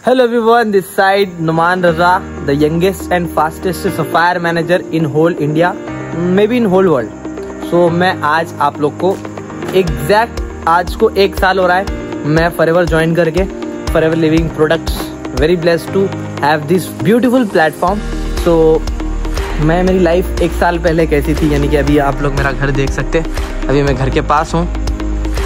Hello everyone, this side Numan Raza, the youngest and fastest fire manager in whole India, maybe in whole world. So मैं आज आप लोग को exact आज को 1 साल हो रहा है मैं फॉरएवर ज्वाइन करके Forever living Products. Very blessed to have this beautiful platform. So मैं मेरी लाइफ 1 साल पहले कैसी थी, यानी कि अभी आप लोग मेरा घर देख सकते हैं. अभी मैं घर के पास हूँ.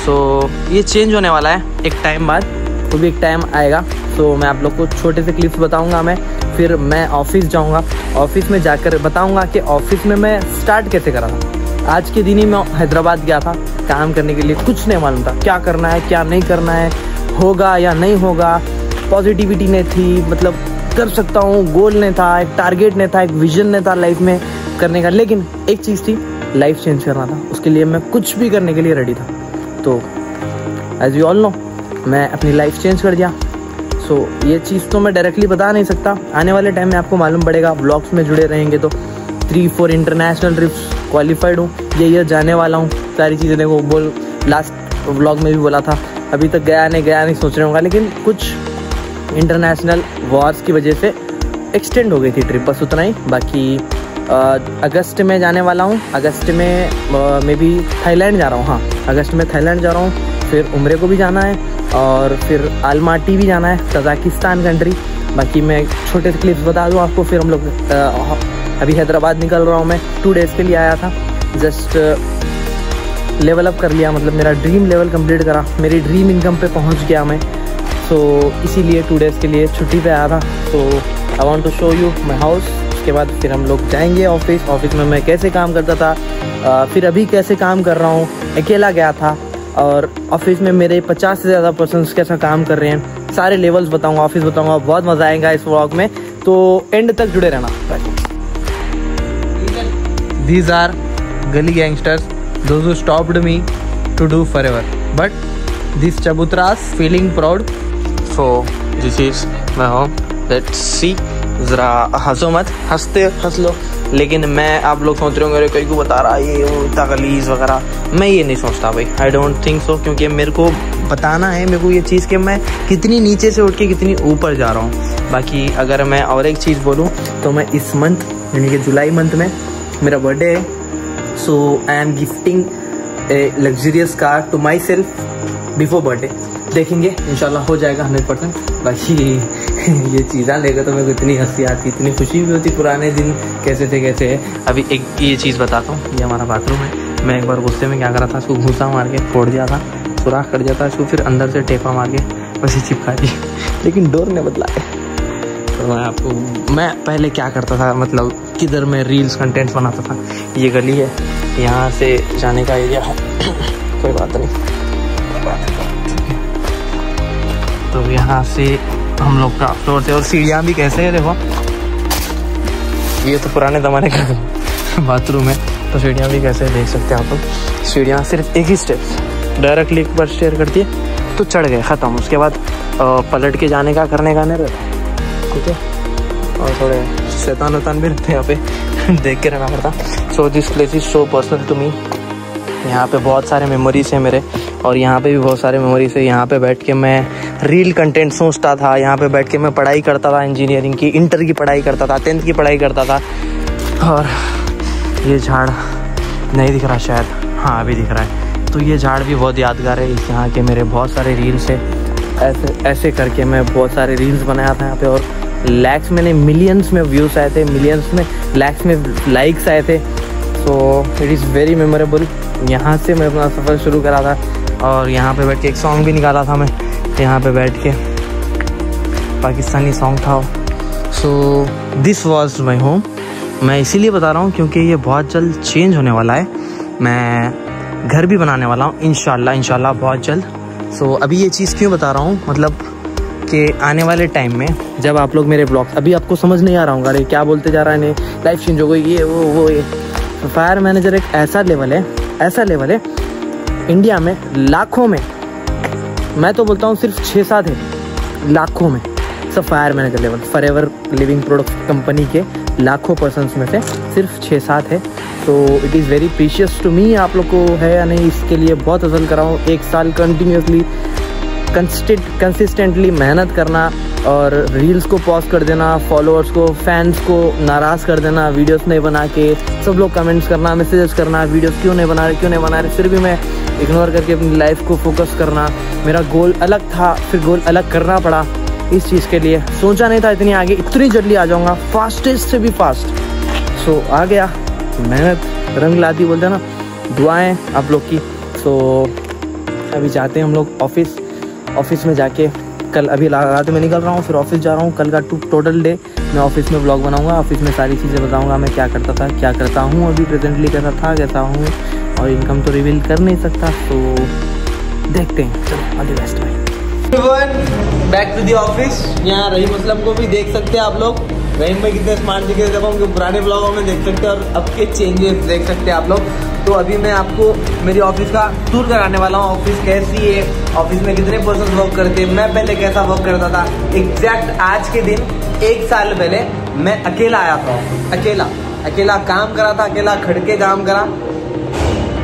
सो ये चेंज होने वाला है एक टाइम बाद, तो भी एक टाइम आएगा. तो मैं आप लोग को छोटे से क्लिप्स बताऊंगा. मैं फिर मैं ऑफिस जाऊंगा, ऑफिस में जाकर बताऊंगा कि ऑफिस में मैं स्टार्ट कैसे करा था. आज के दिन ही मैं हैदराबाद गया था काम करने के लिए. कुछ नहीं मालूम था क्या करना है क्या नहीं करना है, होगा या नहीं होगा. पॉजिटिविटी नहीं थी, मतलब कर सकता हूँ, गोल नहीं था, एक टारगेट नहीं था, एक विजन नहीं था लाइफ में करने का. लेकिन एक चीज़ थी, लाइफ चेंज करना था. उसके लिए मैं कुछ भी करने के लिए रेडी था. तो एज यू ऑल नो मैं अपनी लाइफ चेंज कर दिया. सो ये चीज़ तो मैं डायरेक्टली बता नहीं सकता. आने वाले टाइम में आपको मालूम पड़ेगा. व्लॉग्स में जुड़े रहेंगे तो 3-4 इंटरनेशनल ट्रिप्स क्वालिफाइड हूँ. ये ईयर जाने वाला हूँ. सारी चीज़ें देखो, बोल लास्ट व्लॉग में भी बोला था. अभी तक गया नहीं सोच रहा हूँ, लेकिन कुछ इंटरनेशनल वॉर्स की वजह से एक्सटेंड हो गई थी ट्रिप, बस उतना ही. बाकी अगस्त में जाने वाला हूँ. अगस्त में मैं भी थाईलैंड जा रहा हूँ. हाँ, अगस्त में थाईलैंड जा रहा हूँ. फिर उम्रे को भी जाना है और फिर आलमाटी भी जाना है, कजाकिस्तान कंट्री. बाकी मैं छोटे से क्लिप्स बता दूँ आपको. फिर हम लोग अभी हैदराबाद निकल रहा हूँ. मैं 2 डेज़ के लिए आया था. जस्ट लेवल अप कर लिया, मतलब मेरा ड्रीम लेवल कंप्लीट करा. मेरी ड्रीम इनकम पे पहुँच गया मैं. सो इसीलिए 2 डेज़ के लिए छुट्टी पे आया था. तो I want to show you my house. उसके बाद फिर हम लोग जाएंगे ऑफिस. ऑफिस में मैं कैसे काम करता था, फिर अभी कैसे काम कर रहा हूँ. अकेला गया था और ऑफिस में मेरे 50 से ज़्यादा पर्सन्स कैसा काम कर रहे हैं. सारे लेवल्स बताऊंगा, ऑफिस बताऊंगा. बहुत मज़ा आएगा इस व्लॉग में, तो एंड तक जुड़े रहना. These are gully gangsters, those who stopped me to do forever, but these chabutras feeling proud. So this is my home. Let's see. ज़रा हंसो मत, हंस लो. लेकिन मैं आप लोग सोच रहे होंगे कहीं को बता रहा है ये वो तगलीज़ वगैरह. मैं ये नहीं सोचता भाई. आई डोंट थिंक सो, क्योंकि मेरे को बताना है मेरे को ये चीज़ कि मैं कितनी नीचे से उठ के कितनी ऊपर जा रहा हूँ. बाकी अगर मैं और एक चीज़ बोलूँ तो मैं इस मंथ यानी कि जुलाई मंथ में मेरा बर्थडे है. So I am gifting a luxurious car to myself before birthday. देखेंगे इंशाल्लाह हो जाएगा 100%. बाकी ये चीज़ें देखो तो मेरे को इतनी हंसी आती, इतनी खुशी भी होती. पुराने दिन कैसे थे कैसे है. अभी एक ये चीज़ बताता हूँ. ये हमारा बाथरूम है. मैं एक बार गुस्से में क्या करा था, इसको घूसा मार के फोड़ दिया था, सुराख कर दिया था इसको. फिर अंदर से टेपा मार के वैसे चिपका दी, लेकिन डोर ने बदला है. तो मैं पहले क्या करता था, मतलब किधर मैं रील्स कंटेंट्स बनाता था. ये गली है, यहाँ से जाने का एरिया है. कोई बात नहीं. तो यहाँ से हम लोग का फ्लोर से, और सीढ़ियाँ भी कैसे है देखो. ये तो पुराने ज़माने का बाथरूम है, तो सीढ़ियाँ भी कैसे देख सकते हैं आप लोग. सीढ़ियाँ सिर्फ एक ही स्टेप डायरेक्टली एक बार शेयर करती है तो चढ़ गए, ख़त्म. उसके बाद पलट के जाने का करने का नहीं रहता. ठीक है, और थोड़े शैतान वैतान भी रहते हैं यहाँ पे. देख के रहना पड़ता. So this place is so personal to me. यहाँ पे बहुत सारे मेमोरीज हैं मेरे, और यहाँ पे भी बहुत सारे मेमोरीज है. यहाँ पे बैठ के मैं रील कंटेंट सोचता था. यहाँ पे बैठ के मैं पढ़ाई करता था, इंजीनियरिंग की, इंटर की पढ़ाई करता था, 10th की पढ़ाई करता था. और ये झाड़ नहीं दिख रहा शायद, हाँ अभी दिख रहा है. तो ये झाड़ भी बहुत यादगार है. इस यहाँ के मेरे बहुत सारे रील्स है. ऐसे करके मैं बहुत सारे रील्स बनाया था यहाँ पे, और लैक्स में नहीं मिलियंस में व्यूज़ आए थे, मिलियंस में लैक्स में लाइक्स आए थे. So it is very memorable. यहाँ से मैं अपना सफ़र शुरू करा था, और यहाँ पे बैठ के एक सॉन्ग भी निकाला था मैं यहाँ पे बैठ के. पाकिस्तानी सॉन्ग था. So this was my home. मैं इसीलिए बता रहा हूँ क्योंकि ये बहुत जल्द चेंज होने वाला है. मैं घर भी बनाने वाला हूँ इंशाल्लाह बहुत जल्द. सो अभी ये चीज़ क्यों बता रहा हूँ, मतलब कि आने वाले टाइम में जब आप लोग मेरे ब्लॉग्स, अभी आपको समझ नहीं आ रहा हूँ अरे क्या बोलते जा रहा है, नहीं लाइफ चेंज हो गई, ये वो ये. फायर मैनेजर एक ऐसा लेवल है इंडिया में, लाखों में, मैं तो बोलता हूँ सिर्फ 6-7 है लाखों में sapphire manager level. Forever living products company के लाखों पर्सन्स में से सिर्फ 6-7 है. तो it is very precious to me. आप लोग को है या नहीं, इसके लिए बहुत हसल कर रहा हूँ. 1 साल कंटिन्यूसली कंसिस्टेंटली मेहनत करना, और रील्स को पॉज कर देना, फॉलोअर्स को, फैंस को नाराज़ कर देना, वीडियोस नहीं बना के, सब लोग कमेंट्स करना, मैसेजेस करना, वीडियोस क्यों नहीं बना रहे, फिर भी मैं इग्नोर करके अपनी लाइफ को फोकस करना। मेरा गोल अलग था, फिर गोल अलग करना पड़ा इस चीज़ के लिए। सोचा नहीं था इतनी आगे इतनी जल्दी आ जाऊँगा, फास्टेस्ट से भी फास्ट। सो आ गया, मेहनत रंग लाती बोलते हैं ना, दुआएं आप लोग की। सो अभी जाते हैं हम लोग ऑफिस में जाके, कल अभी रात में निकल रहा हूँ, फिर ऑफिस जा रहा हूँ। कल का टोटल डे मैं ऑफिस में व्लॉग बनाऊँगा, ऑफिस में सारी चीज़ें बताऊँगा, मैं क्या करता था, क्या करता हूँ अभी प्रेजेंटली, कैसा था, कैसा हूँ, और इनकम तो रिवील कर नहीं सकता। तो देखते हैं, चलो ऑल द बेस्ट भाई। Back to the office. यहाँ रहीम असलम को भी देख सकते हैं आप लोग, रहीम में कितने स्मार्ट दिखे देखो, उनके पुराने ब्लॉगों में देख सकते हैं और अब के चेंजेस देख सकते हैं आप लोग। तो अभी मैं आपको मेरी ऑफिस का टूर कराने वाला हूँ। ऑफिस कैसी है, ऑफिस में कितने पर्सन वर्क करते हैं, मैं पहले कैसा वर्क करता था। एग्जैक्ट आज के दिन 1 साल पहले मैं अकेला आया था, अकेला काम करा था, अकेला खड़ के काम करा।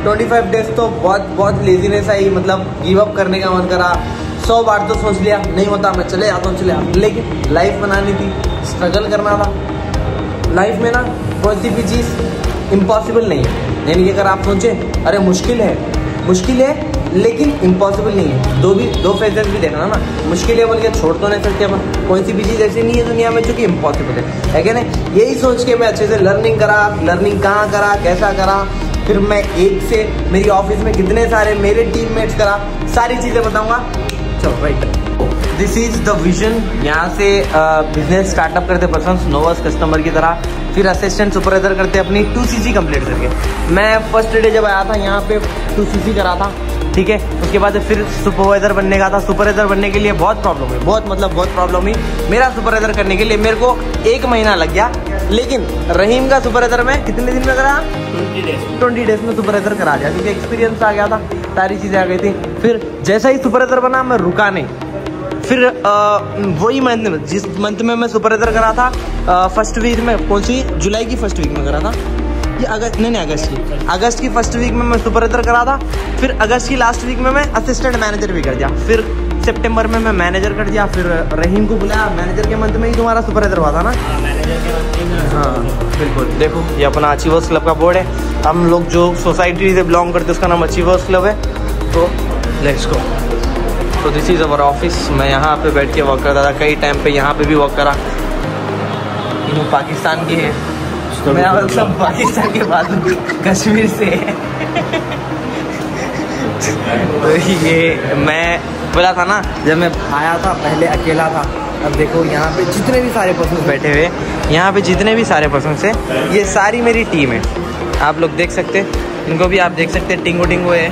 25 डेज तो बहुत लेजीनेस आई, मतलब गिव अप करने का मन करा। 100 बार तो सोच लिया नहीं होता, मैं चले आता हूँ, लेकिन लाइफ बनानी थी, स्ट्रगल करना था। लाइफ में ना कोई सी भी चीज़ इम्पॉसिबल नहीं है, यानी कि अगर आप सोचें अरे मुश्किल है लेकिन इम्पॉसिबल नहीं है। दो फेजेस भी देखना ना, मुश्किल है बोल के छोड़ तो नहीं सकते अपन। कोई सी भी चीज़ ऐसी नहीं है दुनिया में जो कि इम्पॉसिबल है क्या नहीं। यही सोच के मैं अच्छे से लर्निंग कहाँ करा, कैसा करा, फिर मैं एक से मेरी ऑफिस में कितने सारे मेरे टीममेट्स करा, सारी चीज़ें बताऊँगा। चलो right, this is the vision. यहाँ से बिजनेस स्टार्टअप करते पर्सन नोवस कस्टमर की तरह, फिर असिस्टेंट सुपरवाइजर करते अपनी 2cc कंप्लीट करके। मैं फर्स्ट डे जब आया था यहाँ पे 2cc करा था, ठीक है। उसके बाद फिर सुपरवाइजर बनने का था। सुपरवाइजर बनने के लिए बहुत प्रॉब्लम हुई, बहुत प्रॉब्लम हुई। मेरा सुपरवाइजर करने के लिए मेरे को 1 महीना लग गया, लेकिन रहीम का सुपरवाइजर में कितने दिन में करा? 20 डेज में सुपरवाइजर करा दिया, क्योंकि एक्सपीरियंस आ गया था, सारी चीज़ें आ गई थी। फिर जैसा ही सुपरवाइजर बना मैं रुका नहीं, फिर वही मंथ में, जिस मंथ में मैं सुपरवाइजर करा था, फर्स्ट वीक में, कौन सी, जुलाई की फर्स्ट वीक में करा था, ये अगस्त की फर्स्ट वीक में मैं सुपरवाइजर करा था। फिर अगस्त की लास्ट वीक में मैं असिस्टेंट मैनेजर भी कर दिया। फिर सितंबर में मैं मैनेजर कर दिया। फिर रहीम को बुलाया, मैनेजर के मंथ में ही तुम्हारा सुपरवाइजर हुआ था ना? हाँ बिल्कुल। देखो ये अपना अचीवर्स क्लब का बोर्ड है। हम लोग जो सोसाइटी से बिलोंग करते हैं उसका नाम अचीवर्स क्लब है। तो लेट्स गो। तो दिस इज़ अवर ऑफिस। मैं यहाँ पे बैठ के वर्क करता था, कई टाइम पे यहाँ पे भी वर्क करा। इन पाकिस्तान के हैं, मैं मतलब पाकिस्तान के बाद कश्मीर से तो ये मैं बोला था ना, जब मैं आया था पहले अकेला था। अब देखो यहाँ पे जितने भी सारे पर्सन बैठे हुए, यहाँ पे जितने भी सारे पर्सन है, ये सारी मेरी टीम है। आप लोग देख सकते हैं, इनको भी आप देख सकते हैं, टिंगो है।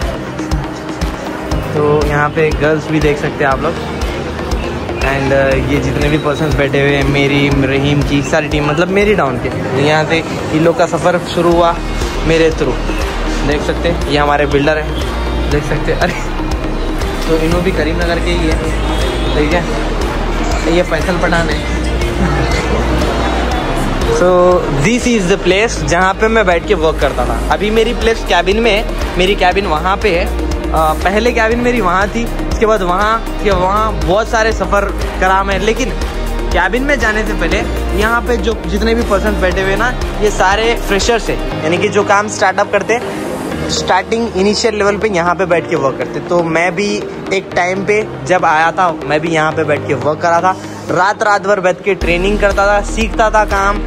तो यहाँ पे गर्ल्स भी देख सकते हैं आप लोग। एंड ये जितने भी पर्सन्स बैठे हुए हैं, मेरी, रहीम की सारी टीम, मतलब मेरी डाउन के। यहाँ से इन लोग का सफ़र शुरू हुआ मेरे थ्रू, देख सकते हैं। ये हमारे बिल्डर हैं, देख सकते हैं। अरे तो इन्हों भी करीमनगर के ही है, ठीक है। ये फैसल पठान है। So this is the place जहाँ पे मैं बैठ के वर्क करता था। अभी मेरी प्लेस कैबिन में है, मेरी कैबिन वहाँ पे है। पहले कैबिन मेरी वहाँ थी, उसके बाद वहाँ बहुत सारे सफ़र करा मैं। लेकिन कैबिन में जाने से पहले यहाँ पे जो जितने भी पर्सन बैठे हुए ना, ये सारे फ्रेशर्स हैं, यानी कि जो काम स्टार्टअप करते हैं, स्टार्टिंग इनिशियल लेवल पे यहाँ पे बैठ के वर्क करते। तो मैं भी एक टाइम पे जब आया था, मैं भी यहाँ पे बैठ के वर्क करा था। रात भर बैठ के ट्रेनिंग करता था, सीखता था काम।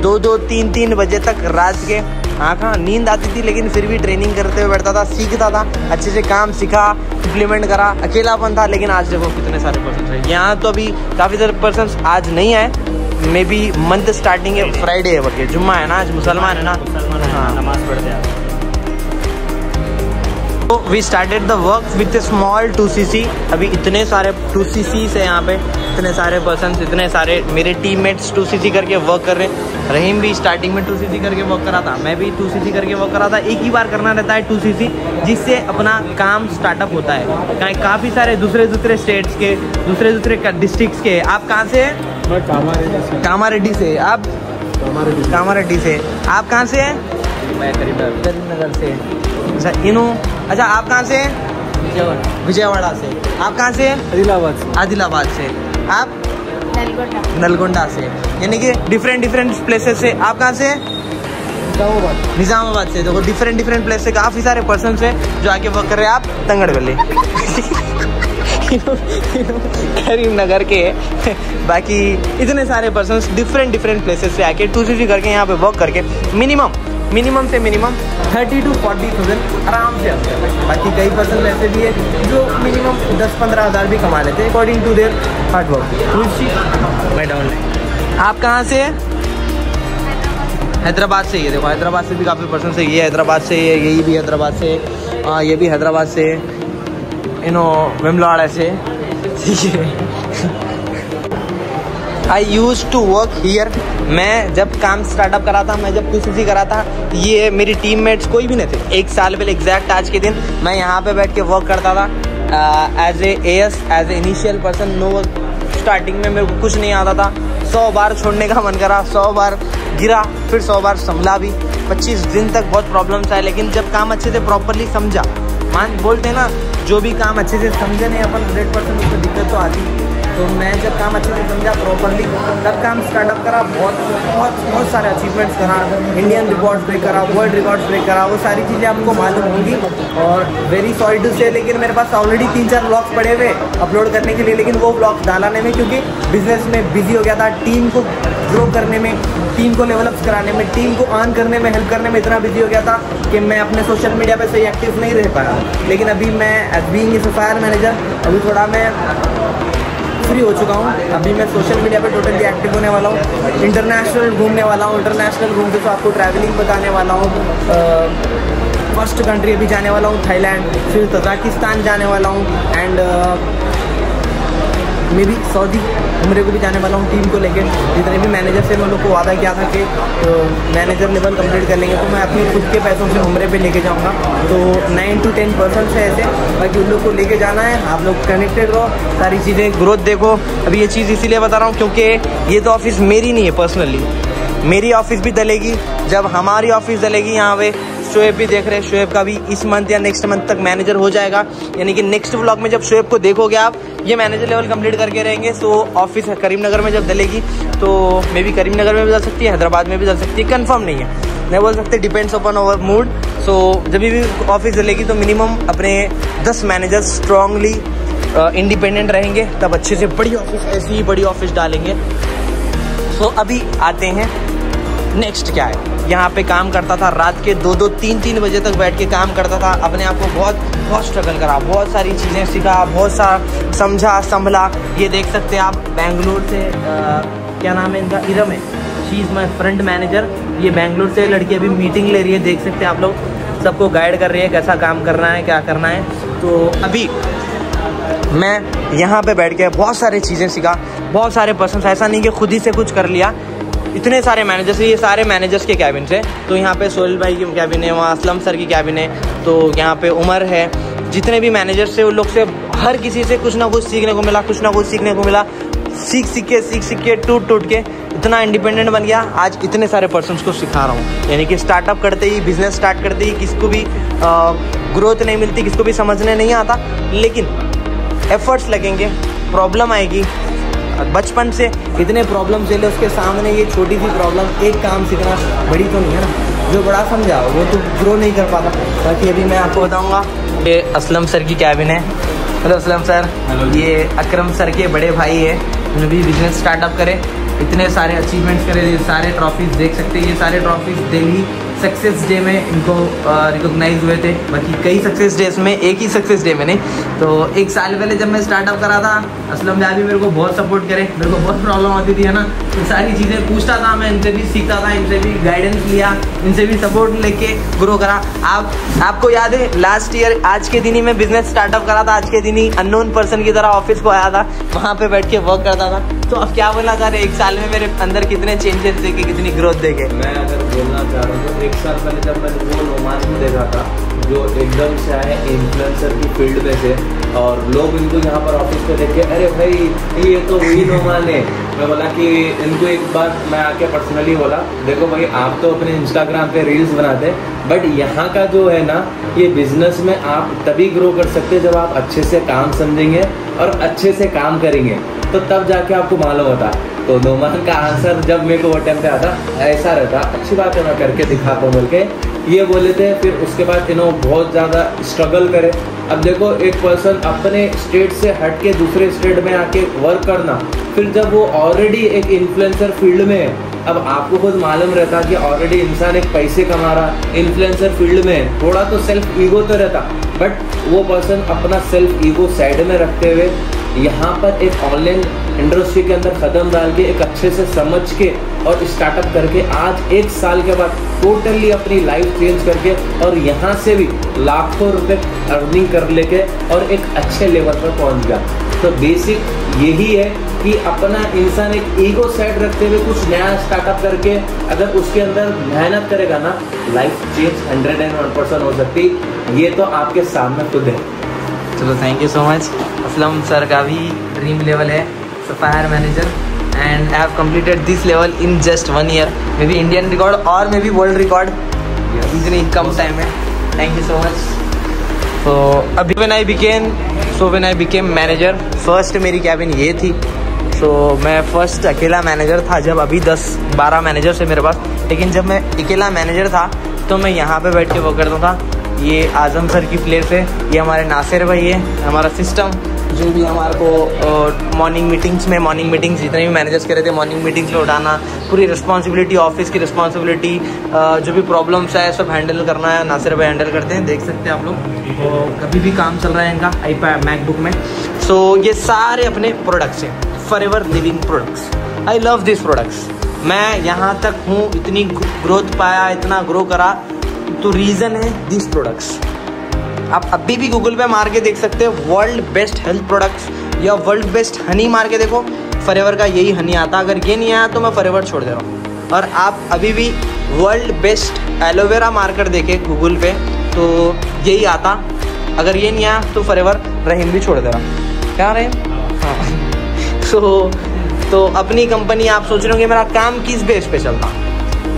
2-2, 3-3 बजे तक रात के, हाँ नींद आती थी, लेकिन फिर भी ट्रेनिंग करते हुए बैठता था, सीखता था, अच्छे से काम सीखा, इम्प्लीमेंट करा। अकेलापन था, लेकिन आज देखो कितने सारे पर्सन है यहाँ। तो अभी काफ़ी सारे पर्सन आज नहीं आए, मे बी मंथ स्टार्टिंग है, फ्राइडे है, बल्कि जुम्मा है ना, आज मुसलमान है ना, हाँ नमाज पढ़ते हैं। तो we started the work with a small 2cc। अभी इतने सारे 2cc है यहाँ पे, इतने सारे पर्सन, इतने सारे मेरे टीममेट्स 2cc करके वर्क कर रहे हैं। रहीम भी स्टार्टिंग में 2cc करके वर्क करा था, मैं भी 2cc करके वर्क करा था। एक ही बार करना रहता है 2cc, जिससे अपना काम स्टार्टअप होता है। काफ़ी सारे दूसरे स्टेट्स के, दूसरे डिस्ट्रिक्ट्स के। आप कहाँ से हैं? मैं कामारेड्डी से। आप कामारेड्डी से। आप कहाँ से हैं? मैं करीमनगर से। अच्छा अच्छा, आप कहाँ से हैं? विजयवाड़ा से। आप कहाँ से हैं? आदिलाबाद से। आप नलगोंडा से, यानी कि डिफरेंट प्लेसेस से। आप कहाँ से हैं? निज़ामाबाद से। देखो डिफरेंट प्लेस से काफ़ी सारे पर्सन है जो आके वर्क कर रहे हैं। आप तंगड़ वली करीमनगर के बाकी इतने सारे पर्सन डिफरेंट प्लेसेस से आके 2cc करके यहाँ पे वर्क करके मिनिमम से मिनिमम 30 to 40,000 आराम से आते हैं। बाकी कई पर्सन ऐसे भी है जो मिनिमम 10-15 हज़ार भी कमा लेते हैं according to their hard work. आप कहाँ से हैं? हैदराबाद से। ये देखो हैदराबाद से भी काफ़ी पर्सन है। ये हैदराबाद से है, यही भी हैदराबाद से, ये भी हैदराबाद से, वेमलवाड़ा से। ठीक है। आई यूज़ टू वर्क हियर। मैं जब काम स्टार्टअप करा था, मैं जब 2cc करा था, ये मेरी टीममेट्स कोई भी नहीं थे। 1 साल पहले एग्जैक्ट आज के दिन मैं यहाँ पे बैठ के वर्क करता था as a initial person. No work starting में मेरे को कुछ नहीं आता था। 100 बार छोड़ने का मन करा, 100 बार गिरा, फिर 100 बार संभला भी। 25 दिन तक बहुत प्रॉब्लम्स आए, लेकिन जब काम अच्छे से प्रॉपरली समझा, बोलते हैं ना, जो भी काम अच्छे से समझे नहीं अपन 100% उसको दिक्कत तो आती। तो मैं जब काम अच्छे से समझा प्रॉपरली, तब काम स्टार्टअप करा। बहुत सारे अचीवमेंट्स करा, इंडियन रिकॉर्ड्स ब्रेक करा, वर्ल्ड रिकॉर्ड्स ब्रेक करा। वो सारी चीज़ें आपको मालूम होंगी। और वेरी सॉरी टू से, लेकिन मेरे पास ऑलरेडी 3-4 ब्लॉग्स पड़े हुए अपलोड करने के लिए, लेकिन वो ब्लॉग डालाने में, क्योंकि बिजनेस में बिजी हो गया था। टीम को ग्रो करने में, टीम को लेवल अप कराने में, टीम को अर्न करने में, हेल्प करने में इतना बिजी हो गया था कि मैं अपने सोशल मीडिया पे सही एक्टिव नहीं रह पाया। लेकिन अभी मैं as being a sapphire manager अभी थोड़ा मैं फ्री हो चुका हूँ। अभी मैं सोशल मीडिया पे टोटली एक्टिव होने वाला हूँ। इंटरनेशनल घूमने वाला हूँ। इंटरनेशनल घूम के तो आपको ट्रैवलिंग बताने वाला हूँ। फर्स्ट कंट्री अभी जाने वाला हूँ थाईलैंड, फिर तजाकिस्तान जाने वाला हूँ, एंड मैं भी सऊदी उम्रे को भी जाने वाला हूँ टीम को लेकर। जितने भी मैनेजर से मैं लोग को वादा किया था कि मैनेजर लेवल कंप्लीट कर लेंगे, तो मैं अपने खुद के पैसों से उम्रे पे लेके जाऊँगा। तो 9 to 10% है ऐसे, बाकी उन लोग को लेके जाना है। आप लोग कनेक्टेड रहो, सारी चीज़ें ग्रोथ देखो। अभी ये चीज़ इसीलिए बता रहा हूँ क्योंकि ये तो ऑफिस मेरी नहीं है पर्सनली, मेरी ऑफिस भी दलेगी। जब हमारी ऑफिस दलेगी, यहाँ पे शोएब भी देख रहे हैं, शोएब का भी इस मंथ या नेक्स्ट मंथ तक मैनेजर हो जाएगा। यानी कि नेक्स्ट व्लॉग में जब शोएब को देखोगे आप, ये मैनेजर लेवल कंप्लीट करके रहेंगे। सो ऑफिस करीमनगर में जब दलेगी तो मे भी करीमनगर में भी चल सकती है, हैदराबाद में भी चल सकती है, कंफर्म नहीं है, नहीं बोल सकते, डिपेंड्स अपॉन आवर मूड। सो जब भी ऑफिस दलेगी तो मिनिमम अपने 10 मैनेजर्स स्ट्रांगली इंडिपेंडेंट रहेंगे, तब अच्छे से बड़ी ऑफिस, ऐसी ही बड़ी ऑफिस डालेंगे। सो अभी आते हैं नेक्स्ट क्या है। यहाँ पे काम करता था, रात के 2-2, 3-3 बजे तक बैठ के काम करता था। अपने आप को बहुत स्ट्रगल करा, बहुत सारी चीज़ें सीखा, बहुत सारा समझा संभला। ये देख सकते हैं आप, बेंगलोर से क्या नाम है इनका, इरम है, she is my front manager. ये बेंगलोर से लड़की अभी मीटिंग ले रही है, देख सकते हैं आप लोग, सबको गाइड कर रही है कैसा काम करना है, क्या करना है। तो अभी मैं यहाँ पे बैठ के बहुत सारी चीज़ें सीखा, बहुत सारे पर्सन, ऐसा नहीं कि खुद ही से कुछ कर लिया। इतने सारे मैनेजर्स, ये सारे मैनेजर्स के कैबिन से। तो यहाँ पे सोहेल भाई की कैबिन है, वहाँ असलम सर की कैबिन है, तो यहाँ पे उमर है। जितने भी मैनेजर्स थे उन लोग से हर किसी से कुछ ना कुछ सीखने को मिला, सीख के टूट के इतना इंडिपेंडेंट बन गया। आज इतने सारे पर्सन्स को सिखा रहा हूँ। यानी कि स्टार्टअप करते ही, बिजनेस स्टार्ट करते ही किसको भी ग्रोथ नहीं मिलती, किसको भी समझने नहीं आता, लेकिन एफर्ट्स लगेंगे, प्रॉब्लम आएगी। बचपन से इतने प्रॉब्लम झेले, उसके सामने ये छोटी सी प्रॉब्लम, एक काम सीखना बड़ी तो नहीं है ना। जो बड़ा समझाओ वो तो ग्रो नहीं कर पाता। बाकी अभी मैं आपको बताऊंगा, ये असलम सर की कैबिन है। Hello Aslam sir. ये अकरम सर के बड़े भाई है, उन्होंने भी बिजनेस स्टार्टअप करे, इतने सारे अचीवमेंट्स करे, ये सारे ट्रॉफीज देख सकते हैं। ये सारे ट्रॉफीज दिल्ली सक्सेस डे में इनको रिकॉग्नाइज हुए थे। बाकी कई सक्सेस डेज में, एक ही सक्सेस डे में नहीं। तो 1 साल पहले जब मैं स्टार्टअप करा था, असलम भाई भी मेरे को बहुत सपोर्ट करे। मेरे को बहुत प्रॉब्लम आती थी, है ना, तो सारी चीज़ें पूछता था मैं, इनसे भी सीखता था, इनसे भी गाइडेंस लिया, इनसे भी सपोर्ट लेके ग्रो करा। आपको याद है लास्ट ईयर आज के दिन ही मैं बिजनेस स्टार्टअप करा था, आज के दिन ही अननोन पर्सन की तरह ऑफिस को आया था, वहाँ पे बैठ के वर्क करता था। तो अब क्या बोलना चाह रहे, 1 साल में मेरे अंदर कितने चेंजेस देखे, कितनी ग्रोथ देखे। मैं अगर बोलना चाह रहा हूँ तो 1 साल पहले जब मैंने वो नोमान को देखा था जो एकदम से आए इन्फ्लुएंसर की फील्ड में से, और लोग इनको यहाँ पर ऑफिस पे देख के, अरे भाई ये तो वही नोमान है। मैं बोला कि इनको एक बार मैं आके पर्सनली बोला, देखो भाई आप तो अपने इंस्टाग्राम पे रील्स बनाते, बट यहाँ का जो है ना, ये बिजनेस में आप तभी ग्रो कर सकते जब आप अच्छे से काम समझेंगे और अच्छे से काम करेंगे तो तब जाके आपको मालूम होता। तो नोमान का आंसर जब मेरे को वो टाइम पे आता ऐसा रहता, अच्छी बात है मैं करके दिखाता हूँ बोल के ये बोले थे। फिर उसके बाद बहुत ज़्यादा स्ट्रगल करे। अब देखो एक पर्सन अपने स्टेट से हट के दूसरे स्टेट में आके वर्क करना, फिर जब वो ऑलरेडी एक इन्फ्लुएंसर फील्ड में है, अब आपको खुद मालूम रहता कि ऑलरेडी इंसान एक पैसे कमा रहा इन्फ्लुएंसर फील्ड में, थोड़ा तो सेल्फ ईगो तो रहता, बट वो पर्सन अपना सेल्फ ईगो साइड में रखते हुए यहाँ पर एक ऑनलाइन इंडस्ट्री के अंदर कदम डाल के एक अच्छे से समझ के और स्टार्टअप करके आज 1 साल के बाद टोटली अपनी लाइफ चेंज करके और यहाँ से भी लाखों रुपए अर्निंग कर लेके और एक अच्छे लेवल पर पहुँच गया। तो बेसिक यही है कि अपना इंसान एक ईगो साइड रखते हुए कुछ नया स्टार्टअप करके अगर उसके अंदर मेहनत करेगा ना, लाइफ चेंज 101% हो सकती। ये तो आपके सामने खुद है। चलो thank you so much. Aslam sir का भी ड्रीम लेवल है sapphire manager and I have completed this level in just 1 year, may be Indian record और मे बी वर्ल्ड रिकॉर्ड इतनी कम टाइम में। Thank you so much. तो अभी when I became manager, first मेरी cabin ये थी। तो मैं फर्स्ट अकेला मैनेजर था जब, अभी 10-12 मैनेजर थे मेरे पास, लेकिन जब मैं अकेला मैनेजर था तो मैं यहाँ पे बैठ के वर्क करता था। ये आजम सर की प्लेस है, ये हमारे नासिर भाई है, हमारा सिस्टम जो भी हमारे को मॉर्निंग मीटिंग्स जितने भी मैनेजर्स कर रहे थे मॉर्निंग मीटिंग्स में उठाना, पूरी रिस्पॉन्सिबिलिटी ऑफिस की रिस्पॉन्सिबिलिटी, जो भी प्रॉब्लम्स है सब हैंडल करना है, नासिर भाई हैंडल करते हैं। देख सकते हैं आप लोग, तो कभी भी काम चल रहा है इनका iPad मैकबुक में। सो ये सारे अपने प्रोडक्ट्स हैं, forever living products. I love this products. मैं यहाँ तक हूँ, इतनी ग्रोथ पाया, इतना ग्रो करा, तो रीज़न है दिस प्रोडक्ट्स। आप अभी भी गूगल पे मार के देख सकते हो वर्ल्ड बेस्ट हेल्थ प्रोडक्ट्स या वर्ल्ड बेस्ट हनी मार के देखो, फॉरएवर का यही हनी आता। अगर ये नहीं आया तो मैं फॉरएवर छोड़ दे रहा हूँ। और आप अभी भी वर्ल्ड बेस्ट एलोवेरा मारकर देखे गूगल पे तो यही आता। अगर ये नहीं आया तो फॉरएवर रहीम भी छोड़ दे रहा हूँ। क्या रहीम? हाँ। तो अपनी कंपनी, आप सोच रहे हो कि मेरा काम किस बेस पे चलता,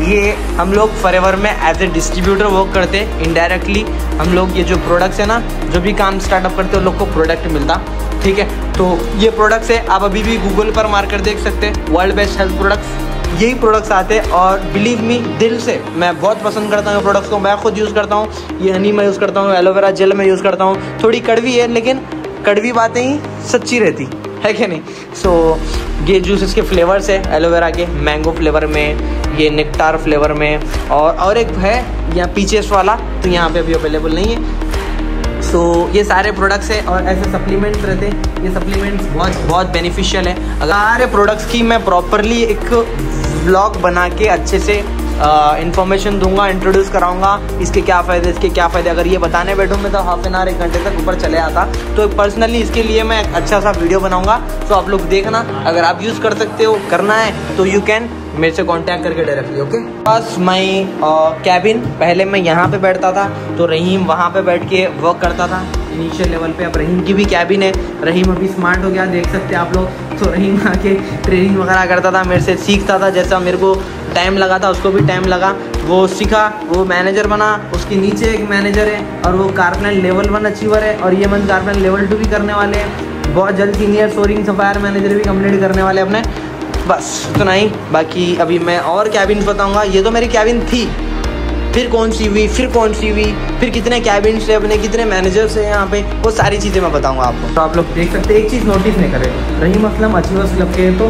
ये हम लोग फॉरएवर में एज ए डिस्ट्रीब्यूटर वर्क करते हैं। इनडायरेक्टली हम लोग ये जो प्रोडक्ट्स है ना, जो भी काम स्टार्टअप करते हैं उन लोग को प्रोडक्ट मिलता, ठीक है। तो ये प्रोडक्ट्स है, आप अभी भी गूगल पर मार कर देख सकते हैं वर्ल्ड बेस्ट हेल्थ प्रोडक्ट्स, यही प्रोडक्ट्स आते हैं। और बिलीव मी, दिल से मैं बहुत पसंद करता हूँ प्रोडक्ट्स को। मैं खुद यूज़ करता हूँ, ये हनी मैं यूज़ करता हूँ, एलोवेरा जेल मैं यूज़ करता हूँ। थोड़ी कड़वी है लेकिन कड़वी बातें ही सच्ची रहती है कि नहीं। सो ये जूसेस के फ्लेवर्स है एलोवेरा के, मैंगो फ्लेवर में, ये नेक्टार फ्लेवर में, और एक है यहाँ पीचेस वाला, तो यहाँ पे अभी अवेलेबल नहीं है। सो ये सारे प्रोडक्ट्स है और ऐसे सप्लीमेंट्स रहते हैं। ये सप्लीमेंट्स बहुत बेनिफिशियल है। अगर सारे प्रोडक्ट्स की मैं प्रॉपरली एक व्लॉग बना के अच्छे से इन्फॉर्मेशन दूंगा, इंट्रोड्यूस कराऊंगा, इसके क्या फ़ायदे, इसके क्या फ़ायदे। अगर ये बताने बैठूँ मैं तो हाफ एन आवर 1 घंटे तक ऊपर चले आता। तो पर्सनली इसके लिए मैं एक अच्छा सा वीडियो बनाऊंगा, तो आप लोग देखना। अगर आप यूज़ कर सकते हो, करना है तो यू कैन मेरे से कांटेक्ट करके डायरेक्टली, ओके। बस माई कैबिन, पहले मैं यहाँ पे बैठता था तो रहीम वहाँ पे बैठ के वर्क करता था इनिशियल लेवल पे। अब रहीम की भी कैबिन है, रहीम अभी स्मार्ट हो गया, देख सकते हैं आप लोग। तो रहीम आके ट्रेनिंग वगैरह करता था, मेरे से सीखता था। जैसा मेरे को टाइम लगा था उसको भी टाइम लगा, वो सीखा, वो मैनेजर बना। उसके नीचे एक मैनेजर है और वो कारपेंटर लेवल 1 अचीवर है, और ये मन कारपेंटर लेवल 2 भी करने वाले हैं। बहुत जल्द सीनियर सोरिंग सफायर मैनेजर भी कंप्लीट करने वाले अपने। बस इतना ही। बाकी अभी मैं और कैबिन बताऊंगा। ये तो मेरी कैबिन थी, फिर कौन सी हुई, फिर कितने कैबिन से अपने, कितने मैनेजर्स हैं यहाँ पे, वो सारी चीज़ें मैं बताऊंगा आपको। तो आप लोग देख सकते हैं, एक चीज़ नोटिस नहीं करे, रहीम असलम अचीवर्स क्लब के तो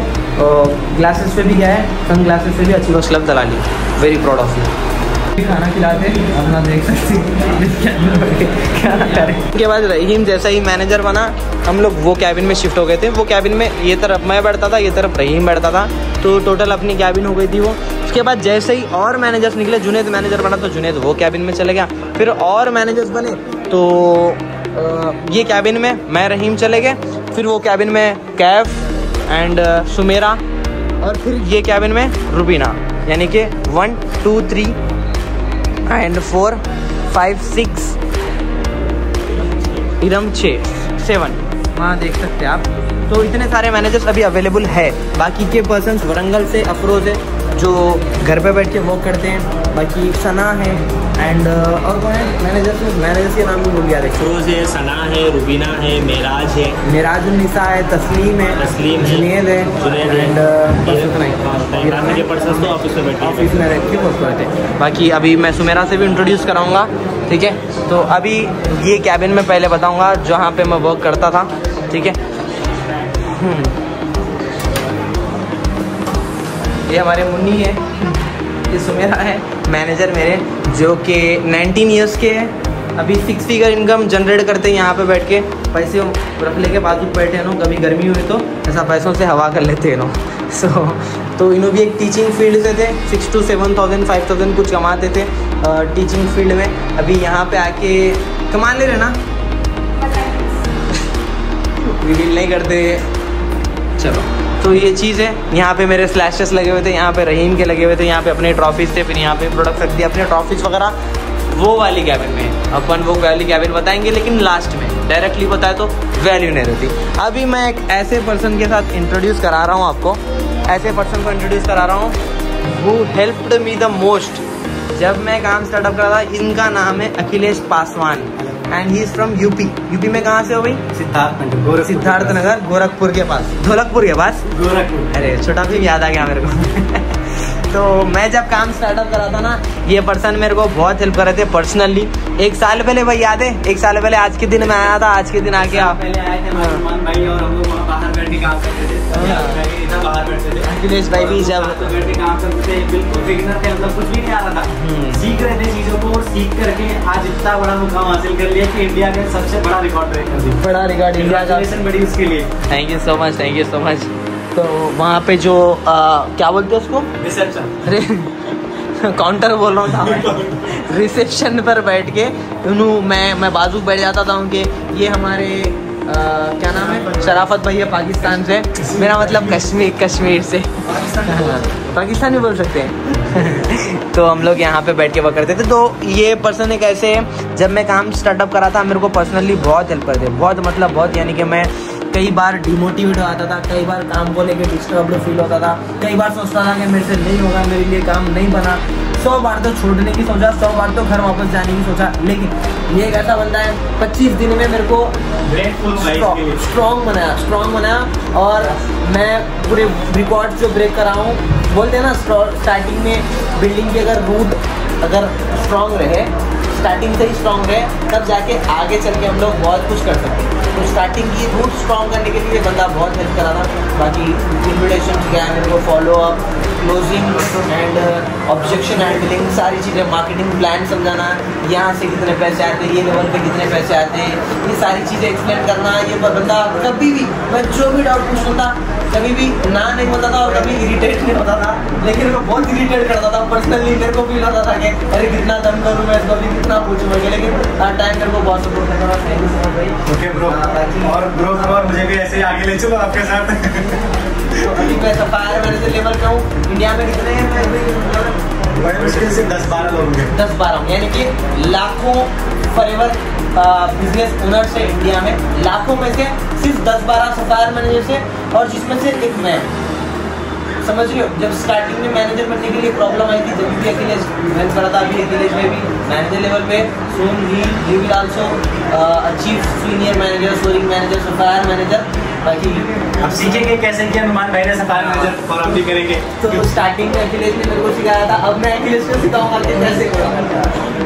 ग्लासेस पे भी गया है, सन ग्लासेस पे भी अचीवर्स क्लब दला ली। Very proud of you. खाना खिलाते अपना देख सकते के बाद रहीम जैसा ही मैनेजर बना, हम लोग वो कैबिन में शिफ्ट हो गए थे। वो कैबिन में ये तरफ मैं बैठता था, ये तरफ रहीम बैठता था, तो टोटल अपनी कैबिन हो गई थी वो। उसके बाद जैसे ही और मैनेजर्स निकले, जुनेद मैनेजर बना तो जुनेद वो कैबिन में चले गया। फिर और मैनेजर्स बने तो ये कैबिन में मैं रहीम चले गए। फिर वो कैबिन में कैफ एंड सुमेरा, और फिर ये कैबिन में रुबीना, यानी कि 1 2 3 एंड 4 5 6 इरम 6 7, वहाँ देख सकते हैं आप। तो इतने सारे मैनेजर्स अभी अवेलेबल है। बाकी के पर्सन्स वरंगल से, अफरोज है, जो घर पे बैठ के वर्क करते हैं। बाकी सना है एंड और कौन है मैनेजर के नाम भी भूल गया। फिरोज है, सना है, रुबीना है, मेराज है, मेराजुन्निसा है, तस्लीम है, जुनेद है एंड ऑफिस में रहती है। बाकी अभी मैं सुमेरा से भी इंट्रोड्यूस कराऊंगा, ठीक है। तो अभी ये कैबिन में पहले बताऊंगा जहाँ पे मैं वर्क करता था, ठीक है। ये हमारे मुन्नी है, ये सुमेरा है मैनेजर मेरे, जो कि 19 ईयर्स के हैं। अभी 6 फिगर इनकम जनरेट करते हैं यहाँ पे बैठ के, पैसे रख लेके बाजू बैठे हैं। कभी गर्मी हुई तो ऐसा पैसों से हवा कर लेते हैं सो तो इन्हों भी एक टीचिंग फील्ड से थे, 6 to 7,000 5,000 कुछ कमाते थे टीचिंग फील्ड में। अभी यहाँ पे आके कमा ले रहे ना, रिवील नहीं करते, चलो। तो ये चीज़ है, यहाँ पे मेरे स्लैशेस लगे हुए थे, यहाँ पे रहीम के लगे हुए थे, यहाँ पे अपने ट्रॉफीज थे, फिर यहाँ पे प्रोडक्ट रख दिया अपने ट्रॉफीज वगैरह। वो वाली कैबिन में अपन वो वाली कैबिन बताएंगे, लेकिन लास्ट में डायरेक्टली बताए तो वैल्यू नहीं रहती। अभी मैं एक ऐसे पर्सन के साथ इंट्रोड्यूस करा रहा हूँ आपको, ऐसे पर्सन को इंट्रोड्यूस करा रहा हूँ who helped me the most जब मैं काम स्टार्टअप करा था। इनका नाम है Akhilesh Paswan and he is from UP. UP में कहाँ से हो भाई? सिद्धार्थ नगर, गोरखपुर के पास, ढोलकपुर के पास, गोरखपुर। अरे छोटा भी याद आ गया मेरे को तो मैं जब काम स्टार्टअप करा था ना, ये पर्सन मेरे को बहुत हेल्प कर रहे थे पर्सनली। 1 साल पहले भाई याद है, 1 साल पहले आज के दिन मैं आया था, आज के दिन आके आप पहले आए थे भाई और हम लोग बाहर बैठ के काम करते थे, बाहर बैठते थे। अखिलेश भाई भी जब बैठ के काम करते थे, बिल्कुल बिगिनर थे, मतलब कुछ भी नहीं आ रहा था, सीख रहे थे चीजों को, और सीख करके आज इतना बड़ा मुकाम हासिल कर लिया कि इंडिया के सबसे बड़ा रिकॉर्ड ब्रेक कर दिया। बड़ा रिकॉर्ड इंडिया का, बड़ी उसके लिए thank you so much, thank you so much. तो वहाँ पे जो क्या बोलते हैं उसको, रिसेप्शन, अरे काउंटर बोल रहा था रिसेप्शन पर बैठ के मैं बाजू बैठ जाता था उनके। ये हमारे क्या नाम है, शराफत भाई है पाकिस्तान से, मेरा मतलब कश्मीर से, पाकिस्तान भी बोल सकते हैं तो हम लोग यहाँ पे बैठ के वर्क करते थे। तो ये पर्सन एक ऐसे है, जब मैं काम स्टार्टअप करा था मेरे को पर्सनली बहुत हेल्प करते, बहुत मतलब बहुत, यानी कि मैं कई बार डिमोटिवेट आता था, कई बार काम को लेके डिस्टर्ब्ड फील होता था, कई बार सोचता था कि मेरे से नहीं होगा, मेरे लिए काम नहीं बना। 100 बार तो छोड़ने की सोचा, 100 बार तो घर वापस जाने की सोचा, लेकिन ये एक ऐसा बंदा है 25 दिन में मेरे को स्ट्रॉन्ग बनाया और मैं पूरे रिकॉर्ड जो ब्रेक करा हूँ। बोलते हैं ना स्टार्टिंग में बिल्डिंग की अगर रूट अगर स्ट्रॉन्ग रहे, स्टार्टिंग से ही स्ट्रॉन्ग रहे, तब जाके आगे चल के हम लोग बहुत कुछ कर सकते हैं। तो स्टार्टिंग की रूट स्ट्रॉन्ग करने के लिए बंदा बहुत हेल्प करा था। बाकी इन्विटेशन क्या है मेरे को, follow up, closing and objection handling, सारी चीज़ें, मार्केटिंग प्लान समझाना, यहाँ से कितने पैसे आते हैं, ये लेवल पे कितने पैसे आते हैं, ये सारी चीज़ें एक्सप्लेन करना। ये बंदा कभी भी मैं जो भी डाउट पूछता था कभी भी ना नहीं होता था और कभी इरिटेट नहीं होता था, लेकिन मैं बहुत इरिटेट करता था पर्सनली। मेरे को फील होता था कि अरे कितना दम करूँ मैं, कभी कितना पूछूँगा, लेकिन हर टाइम मेरे को बहुत सपोर्ट करता था। थैंक यू सो मच भाई। ओके ब्रो, और ब्रो मुझे भी ऐसे ही आगे ले चलो आपके साथ। तो अभी मैं सफायर मैनेजर लेवल पे हूँ। इंडिया में कितने हैं? बड़े मुश्किल से 10-12 लोग होंगे, 10-12, यानी कि लाखों फॉरएवर बिजनेस ओनर्स है इंडिया में, लाखों में से सिर्फ 10-12 सफायर मैनेजर से, और जिसमें से एक मैं, समझ रही हो। जब स्टार्टिंग में मैनेजर बनने के लिए प्रॉब्लम आई थी, जब भी अखिलेश मैं पढ़ा था, अभी अखिलेश में भी मैनेजर लेवल पे, सून ही will also achieve senior manager, soaring manager, sapphire manager. बाकी अब सीखेंगे कैसे किया नुमान भाई ने सफायर मैनेजर, और अब भी करेंगे। तो स्टार्टिंग में अखिलेश ने मेरे को सिखाया था, अब मैं अखिलेश को सिखाऊंगा कि कैसे करो,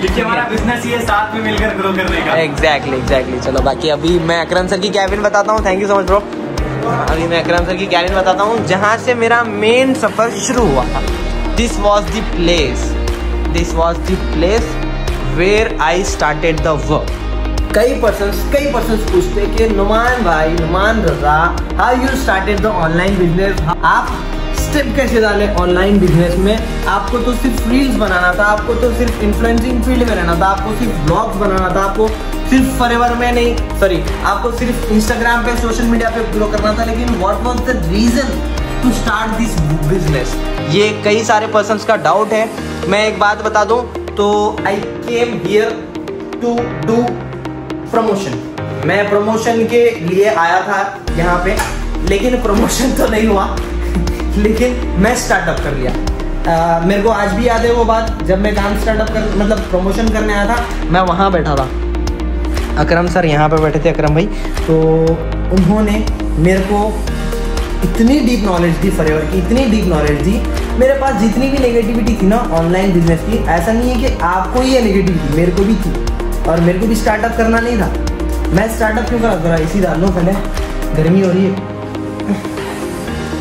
क्योंकि हमारा बिजनेस ही है साथ में मिलकर ग्रो करने का। एग्जैक्टली। चलो बाकी अभी मैं अकरम सर की कैबिन बताता हूँ। Thank you so much bro. अभी मैं अकरम सर की कैबिन बताता हूँ जहाँ से मेरा मेन सफर शुरू हुआ था। This was the place where I started the work. कई पर्सन्स पूछते कि नुमान भाई, Numan Raza, how you started the online business, आप स्टेप कैसे डाले ऑनलाइन बिजनेस में? आपको तो सिर्फ रील्स बनाना था, आपको तो सिर्फ इन्फ्लुएंसिंग फील्ड में रहना था, आपको सिर्फ ब्लॉग्स बनाना था, आपको सिर्फ फॉरएवर में नहीं, आपको सिर्फ इंस्टाग्राम पे, सोशल मीडिया पे ग्रो करना था, लेकिन what was the reason to start this business? ये कई सारे पर्सन्स का डाउट है। मैं एक बात बता दूं तो I came here to do promotion. मैं प्रमोशन के लिए आया था यहाँ पे, लेकिन प्रमोशन तो नहीं हुआ, लेकिन मैं स्टार्टअप कर लिया। मेरे को आज भी याद है वो बात, जब मैं काम स्टार्टअप कर मतलब प्रमोशन करने आया था, मैं वहाँ बैठा था, अकरम सर यहाँ पे बैठे थे, अकरम भाई, तो उन्होंने मेरे को इतनी डीप नॉलेज दी फॉरएवर की, इतनी डीप नॉलेज दी। मेरे पास जितनी भी नेगेटिविटी थी ना ऑनलाइन बिजनेस की, ऐसा नहीं है कि आपको ही ये नेगेटिविटी, मेरे को भी थी, और मेरे को भी स्टार्टअप करना नहीं था। मैं स्टार्टअप क्यों करा था, इसी डाल लो पहले, गर्मी हो रही है।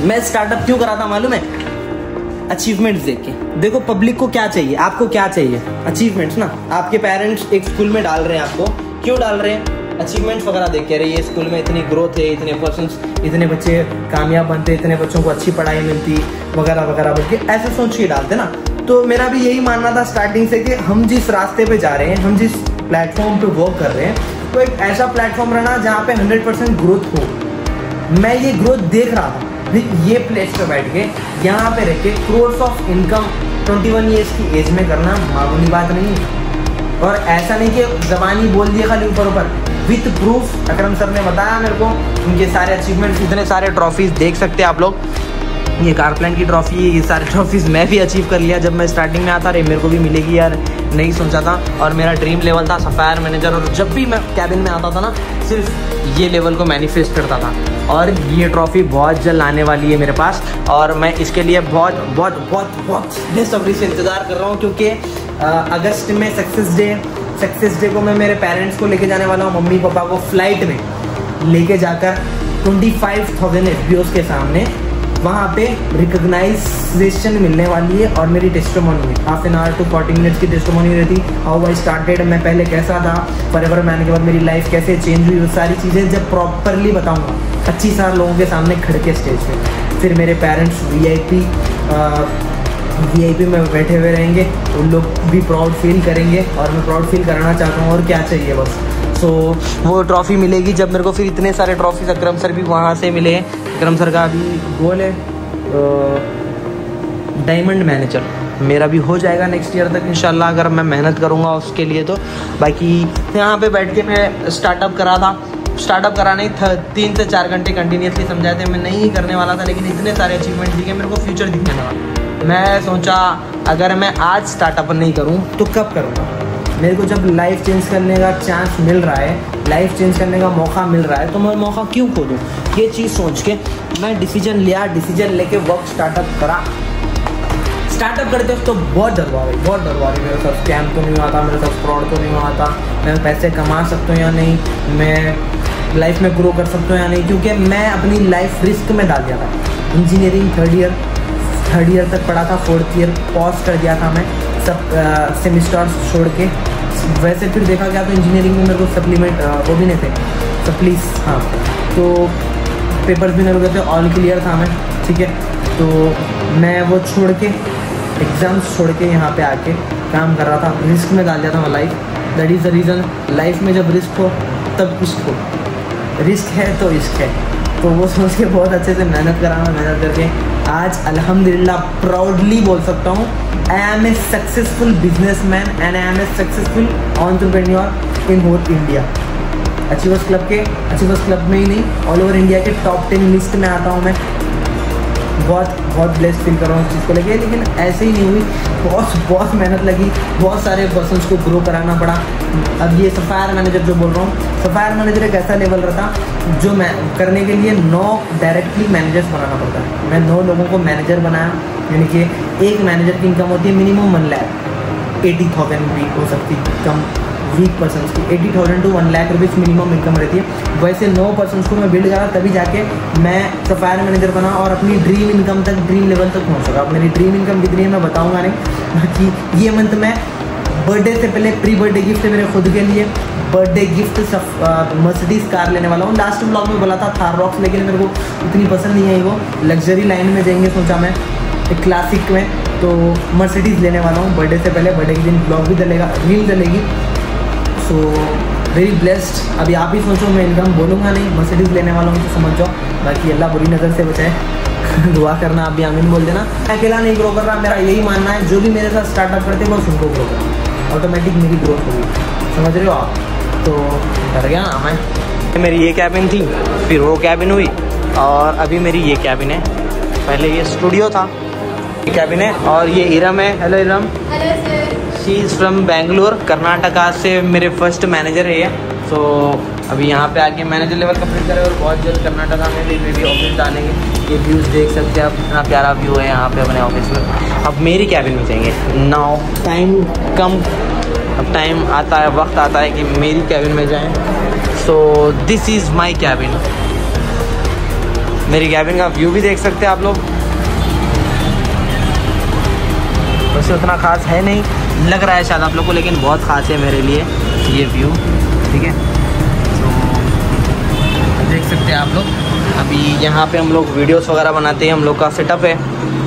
मैं स्टार्टअप क्यों करा था मालूम है? अचीवमेंट्स देख के। देखो पब्लिक को क्या चाहिए, आपको क्या चाहिए? अचीवमेंट्स ना। आपके पेरेंट्स एक स्कूल में डाल रहे हैं आपको, क्यों डाल रहे हैं? अचीवमेंट्स वगैरह देख के, रही है स्कूल में इतनी ग्रोथ है, इतने पर्सन्स, इतने बच्चे कामयाब बनते, इतने बच्चों को अच्छी पढ़ाई मिलती वगैरह वगैरह बोल के ऐसे सोच के डालते ना। तो मेरा भी यही मानना था स्टार्टिंग से कि हम जिस रास्ते पे जा रहे हैं, हम जिस प्लेटफॉर्म पे वर्क कर रहे हैं, तो एक ऐसा प्लेटफॉर्म रहना जहाँ पे 100% ग्रोथ हो। मैं ये ग्रोथ देख रहा था, ये प्लेस पे बैठ के, यहाँ पे रह के क्रोर्स ऑफ इनकम 21 ईयर्स की एज में करना मामूली बात नहीं है। और ऐसा नहीं कि ज़बानी बोल दिया खाली ऊपर ऊपर, विथ प्रूफ। अकरम सर ने बताया मेरे को उनके सारे अचीवमेंट्स, इतने सारे ट्रॉफीज देख सकते हैं आप लोग। ये कारप्लान की ट्रॉफी, ये सारे ट्रॉफीज़ मैं भी अचीव कर लिया जब मैं स्टार्टिंग में आता रही, मेरे को भी मिलेगी यार, नहीं सोचा था। और मेरा ड्रीम लेवल था सफायर मैनेजर, और जब भी मैं कैबिन में आता था ना, सिर्फ ये लेवल को मैनिफेस्ट करता था। और ये ट्रॉफी बहुत जल्द आने वाली है मेरे पास, और मैं इसके लिए बहुत बहुत बहुत बहुत बेसब्री से इंतज़ार कर रहा हूँ, क्योंकि अगस्त में सक्सेस डे को मैं मेरे पेरेंट्स को लेके जाने वाला हूँ, मम्मी पापा को फ्लाइट में लेके जाकर 25,000 FBOs के सामने वहाँ पे रिकग्नाइजेशन मिलने वाली है। और मेरी टेस्टिमोनी है, half an hour to 40 minutes की टेस्टिमोनी रहती, हाउ आई स्टार्टेड, मैं पहले कैसा था, फॉरएवर मैन के बाद मेरी लाइफ कैसे चेंज हुई, वो सारी चीज़ें जब प्रॉपरली बताऊँगा 25 साल लोगों के सामने खड़े के स्टेज पे। फिर मेरे पेरेंट्स VIP में बैठे हुए रहेंगे, उन लोग भी प्राउड फील करेंगे, और मैं प्राउड फील कराना चाहता हूँ, और क्या चाहिए बस। सो वो ट्रॉफ़ी मिलेगी जब मेरे को, फिर इतने सारे ट्रॉफीज अकरम सर भी वहाँ से मिले। अकरम सर का अभी गोल है डायमंड मैनेजर, मेरा भी हो जाएगा नेक्स्ट ईयर तक इंशाल्लाह, अगर मैं मेहनत करूँगा उसके लिए तो। बाकी यहाँ पे बैठ के मैं स्टार्टअप करा नहीं था, 3 से 4 घंटे कंटिन्यूसली समझाए थे, मैं नहीं करने वाला था, लेकिन इतने सारे अचीवमेंट दिखे, मेरे को फ्यूचर दिखने लगा। मैं सोचा अगर मैं आज स्टार्टअप नहीं करूं तो कब करूंगा? मेरे को जब लाइफ चेंज करने का चांस मिल रहा है, लाइफ चेंज करने का मौका मिल रहा है, तो मैं मौका क्यों खो दूं? ये चीज़ सोच के मैं डिसीजन लेके वर्क स्टार्टअप करा। स्टार्टअप करते वक्त तो बहुत डरवा रही, मेरे साथ स्कैम तो नहीं हुआ था, मेरे साथ फ्रॉड तो नहीं हुआ था, मैं पैसे कमा सकता हूँ या नहीं, मैं लाइफ में ग्रो कर सकता हूँ या नहीं, क्योंकि मैं अपनी लाइफ रिस्क में डाल दिया था। इंजीनियरिंग थर्ड ईयर तक पढ़ा था, 4th ईयर पॉज कर दिया था मैं, सब सेमिस्टर्स छोड़ के। वैसे फिर देखा गया तो इंजीनियरिंग में मेरे को सप्लीमेंट वो भी नहीं थे, सप्लीज, हाँ, तो पेपर्स भी मेरे को थे, ऑल क्लियर था मैं, ठीक है। तो मैं वो छोड़ के, एग्ज़ाम्स छोड़ के यहाँ पे आके काम कर रहा था, रिस्क में डाल दिया था मैं life. That is the reason, life में जब रिस्क हो तब इश्क हो, रिस्क है तो इश्क है। तो वो सोच के बहुत अच्छे से मेहनत करा मैं, मेहनत करके आज अल्हम्दुलिल्लाह प्राउडली बोल सकता हूँ, I am a successful businessman and I am a successful entrepreneur in whole India. Achievers club में ही नहीं, ऑल ओवर इंडिया के टॉप 10 लिस्ट में आता हूँ मैं। बहुत ब्लेस्ड फील कर रहा हूँ उस चीज़ को लेके, लेकिन ऐसे ही नहीं हुई, बहुत मेहनत लगी, बहुत सारे पर्सन्स को ग्रो कराना पड़ा। अब ये सफायर मैनेजर जो बोल रहा हूँ, सफायर मैनेजर एक ऐसा लेवल रहता जो मैं करने के लिए 9 डायरेक्टली मैनेजर्स बनाना पड़ता है। मैं 9 लोगों को मैनेजर बनाया, यानी कि एक मैनेजर की इनकम होती है मिनिमम 1 लाख, 80,000 भी हो सकती कम, वीक पर्सन्स की 80,000 to 1 lakh rupees minimum income रहती है। वैसे 9 पर्सन्स को मैं बिल्ड करा, तभी जाके मैं सफायर मैनेजर बना और अपनी ड्रीम इनकम तक, ड्रीम लेवल तक पहुँच सका। अब मेरी ड्रीम इनकम कितनी है मैं बताऊँगा नहीं, बाकी ये मंथ में बर्थडे से पहले प्री बर्थडे गिफ्ट है मेरे खुद के लिए, बर्थडे गिफ्ट मर्सिडीज़ कार लेने वाला हूँ। लास्ट ब्लॉग में बोला था थार रॉक्स, लेकिन मेरे को इतनी पसंद नहीं आई, वो लग्जरी लाइन में जाएंगे सोचा मैं, एक क्लासिक में, तो मर्सिडीज़ लेने वाला हूँ बर्थडे से पहले। बर्थडे के दिन ब्लॉग भी डलेगा, रील डलेगी। So very blessed. अभी आप ही सोचो, मैं इनकम बोलूँगा नहीं, मर्सिडीज़ लेने वाला हूँ तो समझ जाओ। बाकी अल्लाह बुरी नज़र से बचाए। दुआ करना, आप भी आमीन बोल देना। मैं अकेला नहीं ग्रो कर रहा, मेरा यही मानना है, जो भी मेरे साथ स्टार्टअप करते हैं बस उनको ग्रो करना, ऑटोमेटिक मेरी ग्रोथ होगी, समझ रहे हो आप? तो डर गया ना मैं। मेरी ये कैबिन थी, फिर वो कैबिन हुई, और अभी मेरी ये कैबिन है। पहले ये स्टूडियो था, कैबिन है। और ये इरम है। Hello Iram. Hello sir. She is from Bangalore, Karnataka से मेरे फर्स्ट मैनेजर है ये। तो अभी यहाँ पे आके मैनेजर लेवल कंप्लीट करे और बहुत जल्द कर्नाटका में भी ऑफिस डालेंगे। ये व्यूज़ देख सकते हैं आप, इतना प्यारा व्यू है यहाँ पे अपने ऑफिस में। अब मेरी कैबिन में जाएंगे। नाउ टाइम कम, अब टाइम आता है, वक्त आता है कि मेरी कैबिन में जाएं। So this is my cabin. मेरी कैबिन का व्यू भी देख सकते हैं आप लोग। वैसे उतना ख़ास है नहीं, लग रहा है शायद आप लोग को, लेकिन बहुत ख़ास है मेरे लिए ये व्यू। ठीक है, तो देख सकते हैं आप लोग। अभी यहाँ पे हम लोग वीडियोस वगैरह बनाते हैं। हम लोग का सेटअप है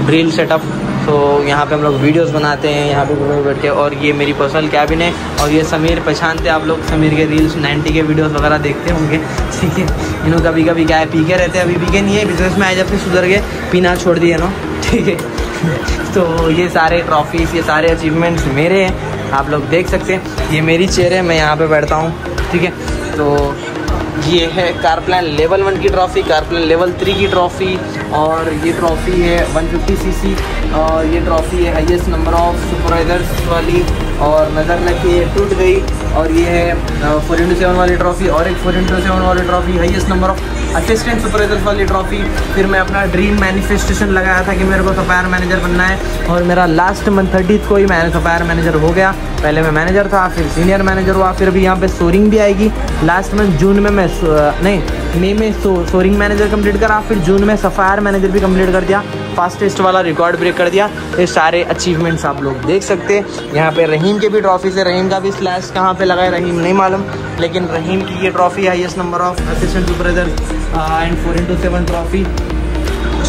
रील सेटअप, तो यहाँ पे हम लोग वीडियोस बनाते हैं यहाँ पे बैठ के। और ये मेरी पर्सनल कैबिन है। और ये समीर, पहचानते हैं आप लोग, समीर के रील्स 90 के वीडियोस वगैरह देखते होंगे। ठीक है, इन्हों कभी कभी क्या है पी के रहते हैं, अभी पी के नहीं है, बिजनेस में आए जब से सुधर गए, पीना छोड़ दिए नो। ठीक है, तो ये सारे ट्रॉफीज़, ये सारे अचीवमेंट्स मेरे हैं, आप लोग देख सकते हैं। ये मेरी चेयर है, मैं यहाँ पे बैठता हूँ। ठीक है, तो ये है कारप्लान लेवल 1 की ट्रॉफ़ी, कारप्लान लेवल 3 की ट्रॉफ़ी, और ये ट्रॉफ़ी है 150 सीसी, और ये ट्रॉफ़ी है हाईएस्ट नंबर ऑफ सुपरवाइजर्स वाली, और नज़र लगी ये टूट गई। और ये है 4x7 वाली ट्रॉफ़ी, और एक 4x7 वाली trophy, highest number of assistant supervisors वाली ट्रॉफ़ी। फिर मैं अपना ड्रीम मैनिफेस्टेशन लगाया था कि मेरे को सप्लायर मैनेजर बनना है, और मेरा लास्ट मंथ 30 को ही मैं सप्लायर मैनेजर हो गया। पहले मैं मैनेजर था, फिर सीनियर मैनेजर हुआ, फिर अभी यहाँ पे सोरिंग भी आएगी। लास्ट मंथ जून में मैं मई में सोरिंग मैनेजर कंप्लीट करा, फिर जून में सफ़ायर मैनेजर भी कंप्लीट कर दिया, फास्टेस्ट वाला रिकॉर्ड ब्रेक कर दिया। ये सारे अचीवमेंट्स आप लोग देख सकते हैं। यहाँ पे रहीम के भी ट्रॉफी से, रहीम का भी स्लैश कहाँ पे लगा है रहीम नहीं मालूम, लेकिन रहीम की ये trophy highest number of assistant supervisor and 4x7 trophy.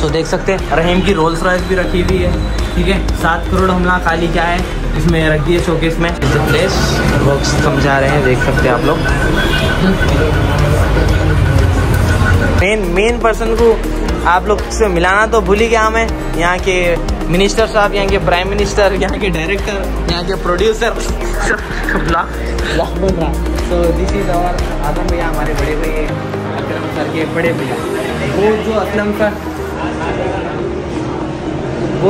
So देख सकते हैं रहीम की रोल्स रॉयस भी रखी हुई है। ठीक है, 7 करोड़ हमला खाली क्या है इसमें रख दिए शोकेस में। प्लेस लोग समझा रहे हैं, देख सकते हैं आप लोग। मेन पर्सन को आप लोग से मिलाना तो भूल ही गया मैं। यहाँ के मिनिस्टर साहब, यहाँ के प्राइम मिनिस्टर, यहाँ के डायरेक्टर, यहाँ के प्रोड्यूसर, ब्लॉग बोल रहा। तो दिस इज आवर आदम भैया, हमारे बड़े भैया, अकरम सर के बड़े भैया। वो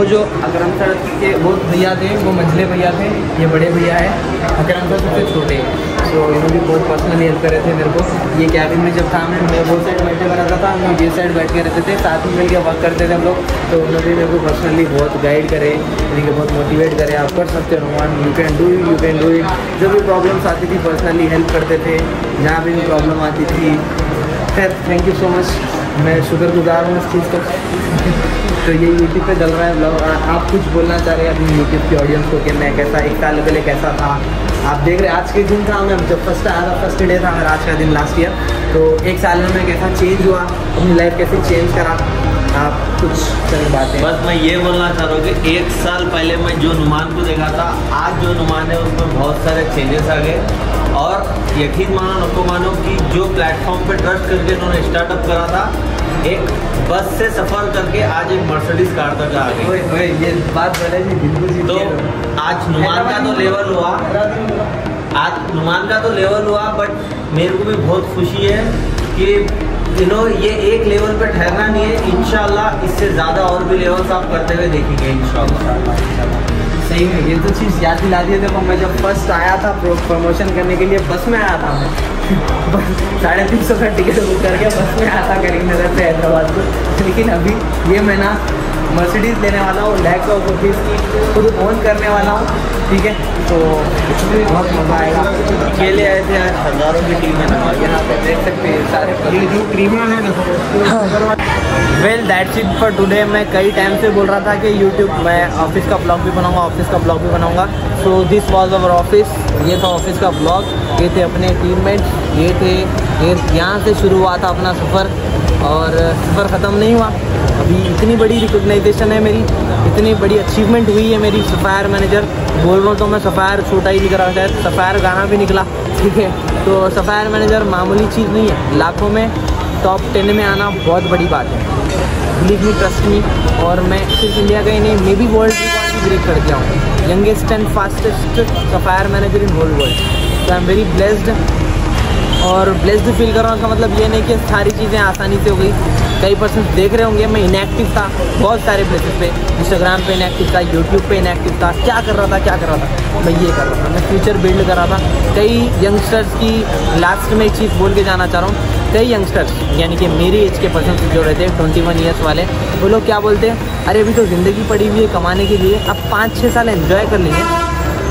जो अकरम सर के वो भैया थे, वो मंझले भैया थे, ये बड़े भैया है, अकरम सर सबसे छोटे हैं। तो इन्होंने बहुत पर्सनली हेल्प करे थे मेरे को। ये कैबिन में जब था मैं वो साइड बैठे रहता था, हम ये साइड बैठ के रहते थे, साथ में मिलकर वर्क करते थे हम लोग। तो उन्होंने मेरे को पर्सनली बहुत गाइड करे, यानी कि बहुत मोटिवेट करे, आप कर सकते हो Numan, you can do it. जो भी प्रॉब्लम्स आती थी पर्सनली हेल्प करते थे, जहाँ भी प्रॉब्लम आती थी। खैर थैंक यू सो मच, मैं शुक्रगुजार हूँ इस चीज़ का। तो ये यूट्यूब पे चल रहा है ब्लॉग। आप कुछ बोलना चाह रहे हैं अपनी यूट्यूब की ऑडियंस को कि मैं कैसा, एक साल पहले कैसा था? आप देख रहे हैं आज के दिन था, मैं जब फर्स्ट आया था, फर्स्ट डे था मेरा आज का दिन लास्ट ईयर। तो एक साल में मैं कैसा चेंज हुआ, अपनी लाइफ कैसे चेंज करा, आप कुछ सही बातें। बस मैं ये बोलना चाह रहा हूँ कि 1 साल पहले मैं जो नुमान को देखा था, आज जो नुमान है उसमें बहुत सारे चेंजेस आ गए। और यकीन मानो नको मानो कि जो प्लेटफॉर्म पे ट्रस्ट करके उन्होंने स्टार्टअप करा था, एक बस से सफ़र करके आज एक मर्सिडीज कार तक आ गई। ये बात बोले जी, बिल्कुल। तो आज नुमान का तो लेवल हुआ, बट मेरे को भी बहुत खुशी है कि ये एक लेवल पे ठहरना नहीं है। इंशाल्लाह इससे ज़्यादा और भी लेवल्स आप करते हुए देखेंगे इंशाल्लाह। सही में ये तो चीज़ याद दिला दी। देखो मैं जब फर्स्ट आया था प्रमोशन करने के लिए, बस में आया था मैं 350 का टिकट बुक करके बस में आया था करीमनगर से हैदराबाद को। लेकिन अभी ये महीना मर्सिडीज़ लेने वाला हूँ, लैक्स ऑफ रुपीज़ की खुद ओन करने वाला हूँ। ठीक है, तो बहुत मज़ा आएगा। अकेले आए थे, आज हज़ारों की टीम है हमारे। यहाँ पे देख सकते हैं सारे क्रीमा है। Well that's it for today. मैं कई टाइम से बोल रहा था कि यूट्यूब मैं ऑफिस का ब्लॉग भी बनाऊंगा, so this was our office. ये था ऑफिस का ब्लॉग, ये थे अपने टीममेट्स, ये यहाँ से शुरू हुआ था अपना सफ़र, और सफ़र ख़त्म नहीं हुआ। अभी इतनी बड़ी रिकॉग्नाइजेशन है मेरी, इतनी बड़ी अचीवमेंट हुई है मेरी। सफ़ायर मैनेजर बोल रहा हूँ तो मैं सफ़ायर छोटा ही दिख रहा है, शायद सफ़ायर गाना भी निकला। ठीक है, तो सफ़ायर मैनेजर मामूली चीज़ नहीं है, लाखों में टॉप 10 में आना बहुत बड़ी बात है। Believe me, trust me. और मैं सिर्फ इंडिया का ही नहीं, मे भी वर्ल्ड रिकॉर्ड भी ब्रेक कर दिया हूँ, youngest and fastest sapphire manager in whole world. तो आई एम वेरी ब्लेस्ड, और ब्लेस्ड फील कर रहा हूँ। इसका मतलब ये नहीं कि सारी चीज़ें आसानी से हो गई, कई पर्सन देख रहे होंगे मैं इनएक्टिव था बहुत सारे प्लेसेस पे, इंस्टाग्राम पे इनएक्टिव था, यूट्यूब पे इनएक्टिव था। क्या कर रहा था मैं ये कर रहा था, मैं फ्यूचर बिल्ड कर रहा था। कई यंगस्टर्स की लास्ट में एक चीज़ बोल के जाना चाह रहा हूँ, कई यंगस्टर्स यानी कि मेरी एज के पर्सन जो रहते हैं 21 ईयर्स वाले, वो लोग क्या बोलते हैं, अरे अभी तो ज़िंदगी पड़ी हुई है कमाने के लिए, अब 5-6 साल एंजॉय कर लेंगे,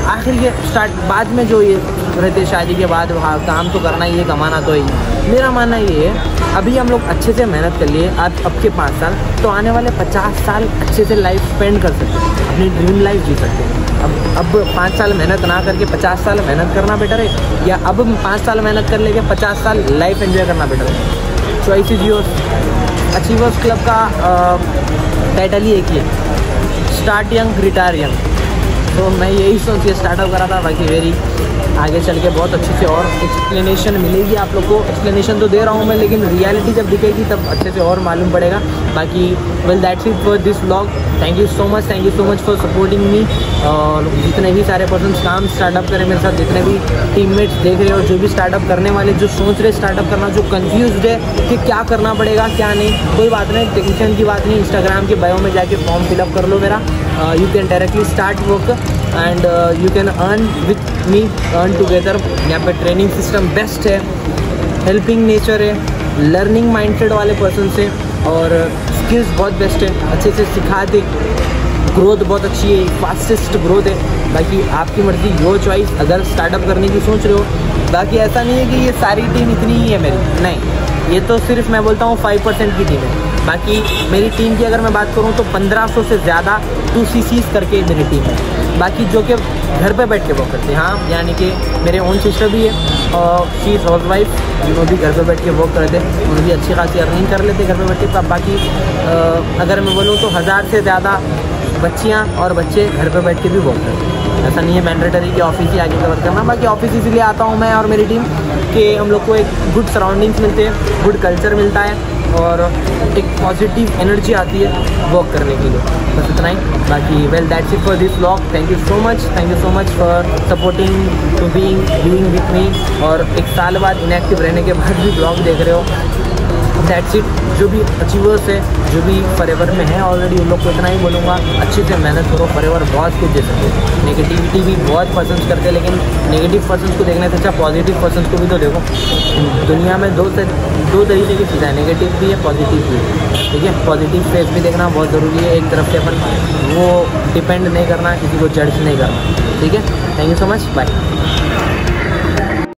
आखिर ये स्टार्ट बाद में जो ये रहते शादी के बाद वहाँ काम तो करना ही है, कमाना तो ही। मेरा मानना ये है अभी हम लोग अच्छे से मेहनत कर लिए अब के 5 साल, तो आने वाले 50 साल अच्छे से लाइफ स्पेंड कर सकते हैं, अपनी ड्रीम लाइफ जी सकते हैं। अब 5 साल मेहनत ना करके 50 साल मेहनत करना बेटर है, या अब 5 साल मेहनत कर लेके 50 साल लाइफ एंजॉय करना बेटर है। Choice is yours. Achievers club का टाइटल ही एक ही है, स्टार्ट यंग रिटायर यंग। तो मैं यही सोच के स्टार्टअप करा था, बाकी वेरी आगे चल के बहुत अच्छे से और एक्सप्लेनेशन मिलेगी आप लोग को। एक्सप्लेनेशन तो दे रहा हूँ मैं, लेकिन रियलिटी जब दिखेगी तब अच्छे से और मालूम पड़ेगा। बाकी well that's it for this vlog. Thank you so much for supporting me. और जितने भी सारे पर्सन काम स्टार्टअप करें मेरे साथ, जितने भी टीममेट्स देख रहे हो, जो भी स्टार्टअप करने वाले, जो सोच रहे स्टार्टअप करना, जो कंफ्यूज्ड है कि क्या करना पड़ेगा क्या नहीं, कोई बात नहीं, टेंशन की बात नहीं। इंस्टाग्राम के बायो में जाके फॉर्म फिलअप कर लो मेरा, you can directly start work and you can earn with me, earn together. यहाँ पे ट्रेनिंग सिस्टम बेस्ट है, हेल्पिंग नेचर है, लर्निंग माइंडसेट वाले पर्सन से, और स्किल्स बहुत बेस्ट है, अच्छे से सिखाते, ग्रोथ बहुत अच्छी है, फास्टेस्ट ग्रोथ है। बाकी आपकी मर्जी, योर चॉइस, अगर स्टार्टअप करने की सोच रहे हो। बाकी ऐसा नहीं है कि ये सारी टीम इतनी ही है मेरी, नहीं, ये तो सिर्फ मैं बोलता हूँ 5% की टीम है। बाकी मेरी टीम की अगर मैं बात करूँ तो 1500 से ज़्यादा 2CCs करके मेरी टीम है, बाकी जो कि घर पे बैठ के वर्क करते हैं। हाँ, यानी कि मेरे ओन सिस्टर भी है और शी इज़ हाउस वाइफ, वो भी घर पे बैठ के वर्क करते हैं, उन्हें भी अच्छी खासी अर्निंग कर लेते घर पे बैठ के। बाकी अगर मैं बोलूँ तो 1000 से ज़्यादा बच्चियाँ और बच्चे घर पे बैठ के भी वर्क करते हैं। ऐसा नहीं है मैंडेटरी कि ऑफिस ही आगे कवर करना। बाकी ऑफिस इसलिए आता हूँ मैं और मेरी टीम कि हम लोग को एक गुड सराउंडिंग्स मिलते हैं, गुड कल्चर मिलता है और एक पॉजिटिव एनर्जी आती है वर्क करने के लिए। बस इतना ही। बाकी well that's it for this vlog. Thank you so much for supporting to being with me. और 1 साल बाद इनएक्टिव रहने के बाद भी ब्लॉग देख रहे हो, दैट्स इट। जो भी अचीवर्स है, जो भी फॉरएवर में है ऑलरेडी, उन लोग को इतना ही बोलूँगा, अच्छे से मेहनत करो, फॉरएवर बहुत कुछ दे सकते हैं। नेगेटिविटी भी बहुत पसंद करते हैं, लेकिन नेगेटिव पर्सन को देखने से अच्छा पॉजिटिव पर्सन को भी तो देखो। दुनिया में दो तरीके की चीज़ें हैं, नेगेटिव भी है, पॉजिटिव भी है, ठीक है। पॉजिटिव फेस भी देखना बहुत ज़रूरी है, एक तरफ से अपन वो डिपेंड नहीं करना, किसी को जज नहीं करना, ठीक है। Thank you so much, bye.